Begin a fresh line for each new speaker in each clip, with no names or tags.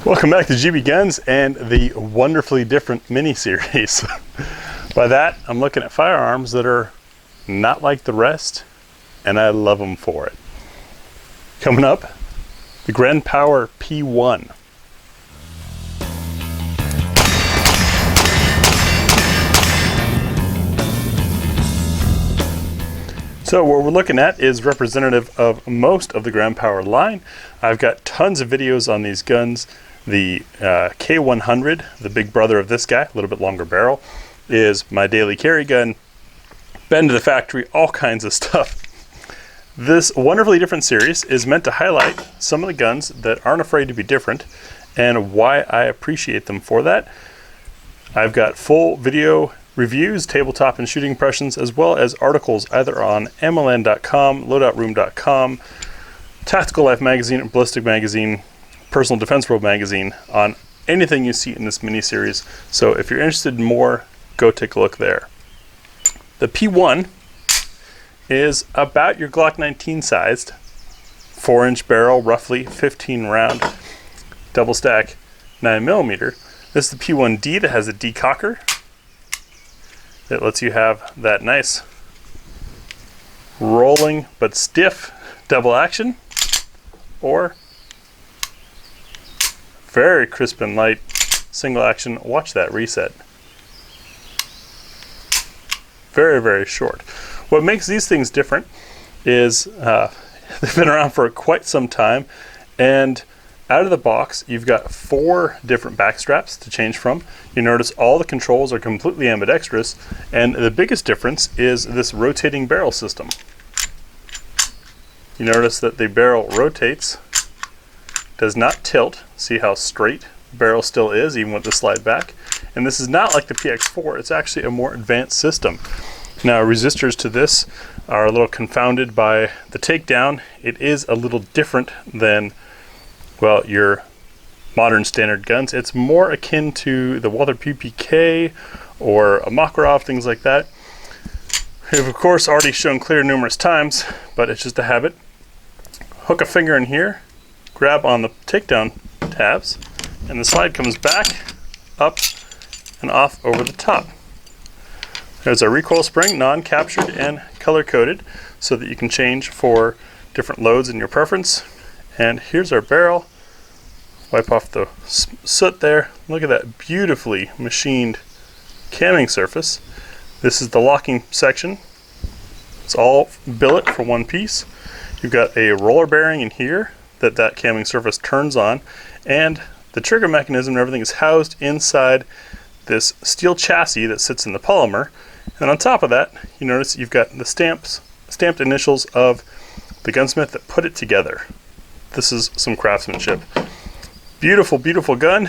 Welcome back to GBGuns and the wonderfully different mini-series. By that, I'm looking at firearms that are not like the rest, and I love them for it. Coming up, the Grand Power P1. So what we're looking at is representative of most of the Grand Power line. I've got tons of videos on these guns. The K100, the big brother of this guy, a little bit longer barrel, is my daily carry gun. Been to the factory, all kinds of stuff. This wonderfully different series is meant to highlight some of the guns that aren't afraid to be different and why I appreciate them for that. I've got full video reviews, tabletop and shooting impressions, as well as articles either on MLN.com, loadoutroom.com, Tactical Life magazine, and Ballistic magazine, Personal Defense World magazine, on anything you see in this mini-series. So if you're interested in more, go take a look there. The P1 is about your Glock 19 sized, 4-inch barrel, roughly 15 round, double stack 9mm. This is the P1D that has a decocker that lets you have that nice rolling but stiff double action, or very crisp and light single action. Watch that reset. Very, very short. What makes these things different is they've been around for quite some time, and out of the box, you've got 4 different back straps to change from. You notice all the controls are completely ambidextrous, and the biggest difference is this rotating barrel system. You notice that the barrel rotates, does not tilt. See how straight the barrel still is, even with the slide back. And this is not like the PX4, it's actually a more advanced system. Now, resistors to this are a little confounded by the takedown. It is a little different than, well, your modern standard guns. It's more akin to the Walther PPK or a Makarov, things like that. We've of course already shown clear numerous times, but it's just a habit. Hook a finger in here, grab on the takedown tabs, and the slide comes back, up, and off over the top. There's a recoil spring, non-captured and color-coded, so that you can change for different loads in your preference. And here's our barrel. Wipe off the soot there. Look at that beautifully machined camming surface. This is the locking section. It's all billet for one piece. You've got a roller bearing in here that camming surface turns on, and the trigger mechanism and everything is housed inside this steel chassis that sits in the polymer. And on top of that, you notice you've got the stamped initials of the gunsmith that put it together. This is some craftsmanship. Beautiful, beautiful gun.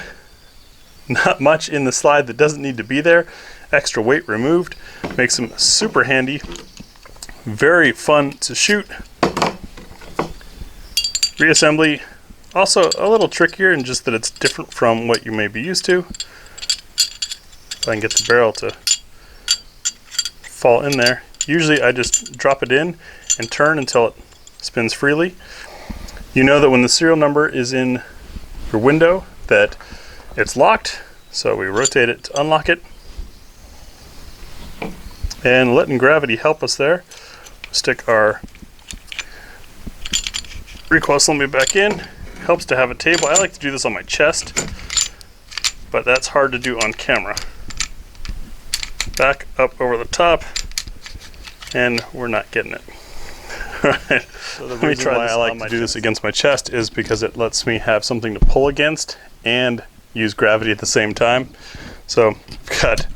Not much in the slide that doesn't need to be there. Extra weight removed. Makes them super handy. Very fun to shoot. Reassembly, also a little trickier in just that it's different from what you may be used to. If I can get the barrel to fall in there. Usually I just drop it in and turn until it spins freely. You know that when the serial number is in your window that it's locked, so we rotate it to unlock it. And letting gravity help us there, stick our recoil assembly back in. Helps to have a table. I like to do this on my chest, but that's hard to do on camera. Back up over the top, and we're not getting it. Alright, so let me try why I like to do this against my chest is because it lets me have something to pull against and use gravity at the same time. So I've got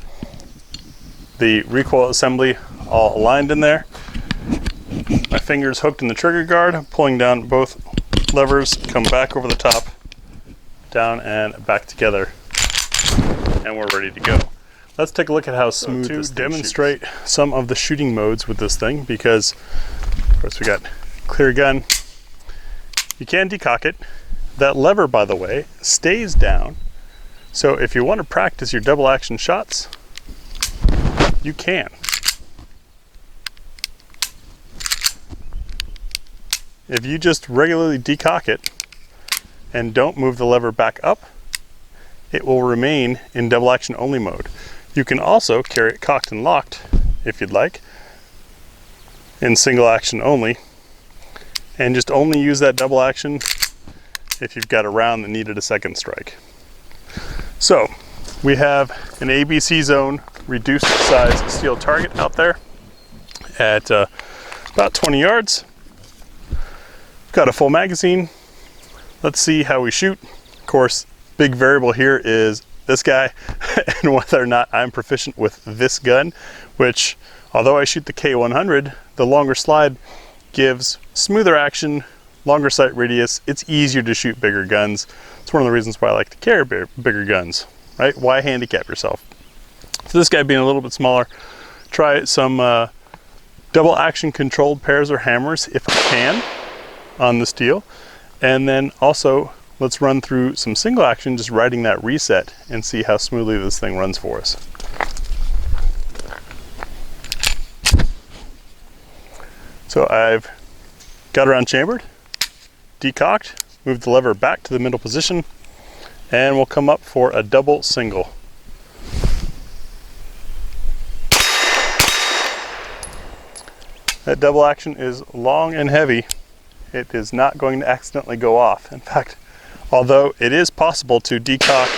the recoil assembly all aligned in there. My fingers hooked in the trigger guard, pulling down both levers, come back over the top, down and back together, and we're ready to go. Let's take a look at how smooth this thing demonstrate shoots. Some of the shooting modes with this thing, because of course we got clear gun. You can decock it. That lever, by the way, stays down. So if you want to practice your double action shots, you can. If you just regularly decock it, and don't move the lever back up, it will remain in double action only mode. You can also carry it cocked and locked if you'd like, in single action only, and just only use that double action if you've got a round that needed a second strike. So we have an ABC zone reduced size steel target out there at about 20 yards. Got a full magazine. Let's see how we shoot. Of course, big variable here is this guy and whether or not I'm proficient with this gun, which, although I shoot the K100, the longer slide gives smoother action, longer sight radius. It's easier to shoot bigger guns. It's one of the reasons why I like to carry bigger guns, right? Why handicap yourself? So this guy being a little bit smaller, try some double action controlled pairs or hammers if I can on the steel. And then also let's run through some single action, just riding that reset and see how smoothly this thing runs for us. So I've got around chambered, decocked, move the lever back to the middle position, and we'll come up for a double single. That double action is long and heavy. It is not going to accidentally go off. In fact, although it is possible to decock,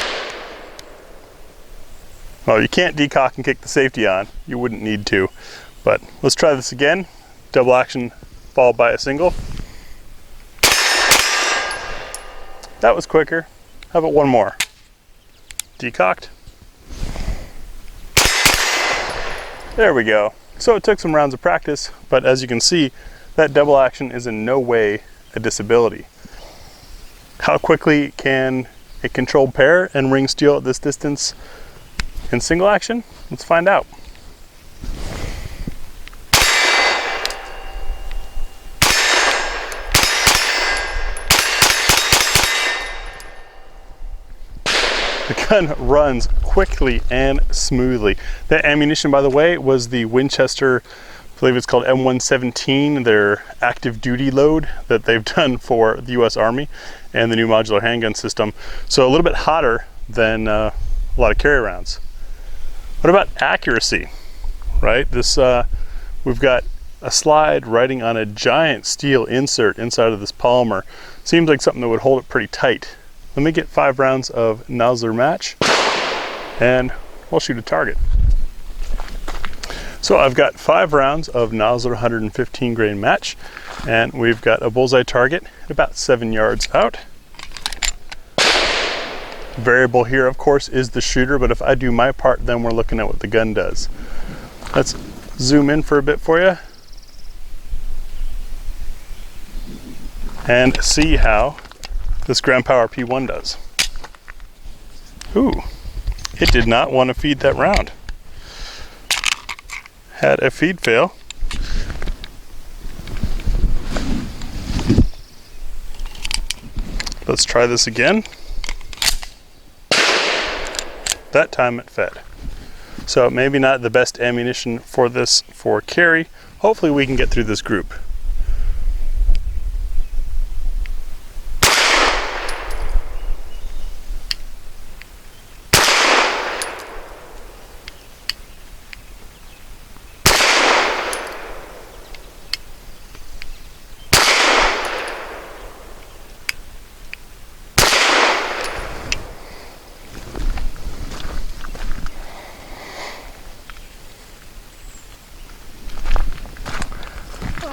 well, you can't decock and kick the safety on. You wouldn't need to, but let's try this again. Double action followed by a single. That was quicker. How about one more? Decocked. There we go. So it took some rounds of practice, but as you can see, that double action is in no way a disability. How quickly can a controlled pair and ring steel at this distance in single action? Let's find out. The gun runs quickly and smoothly. That ammunition, by the way, was the Winchester, I believe it's called M117, their active duty load that they've done for the US Army and the new modular handgun system. So a little bit hotter than a lot of carry rounds. What about accuracy, right? This we've got a slide riding on a giant steel insert inside of this polymer. Seems like something that would hold it pretty tight. Let me get 5 rounds of Nosler match and we'll shoot a target. So I've got 5 rounds of Nosler 115 grain match, and we've got a bullseye target about 7 yards out. Variable here, of course, is the shooter, but if I do my part, then we're looking at what the gun does. Let's zoom in for a bit for you and see how this Gram Power P1 does. Ooh, it did not want to feed that round. Had a feed fail. Let's try this again. That time it fed. So maybe not the best ammunition for this for carry. Hopefully we can get through this group.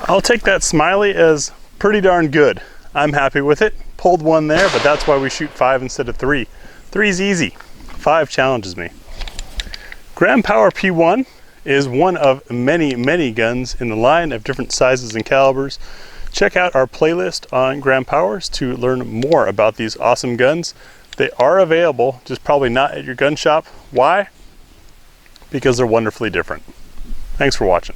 I'll take that smiley as pretty darn good. I'm happy with it. Pulled one there, but that's why we shoot 5 instead of 3. 3's easy. 5 challenges me. Gram Power P1 is one of many, many guns in the line of different sizes and calibers. Check out our playlist on Gram Powers to learn more about these awesome guns. They are available, just probably not at your gun shop. Why? Because they're wonderfully different. Thanks for watching.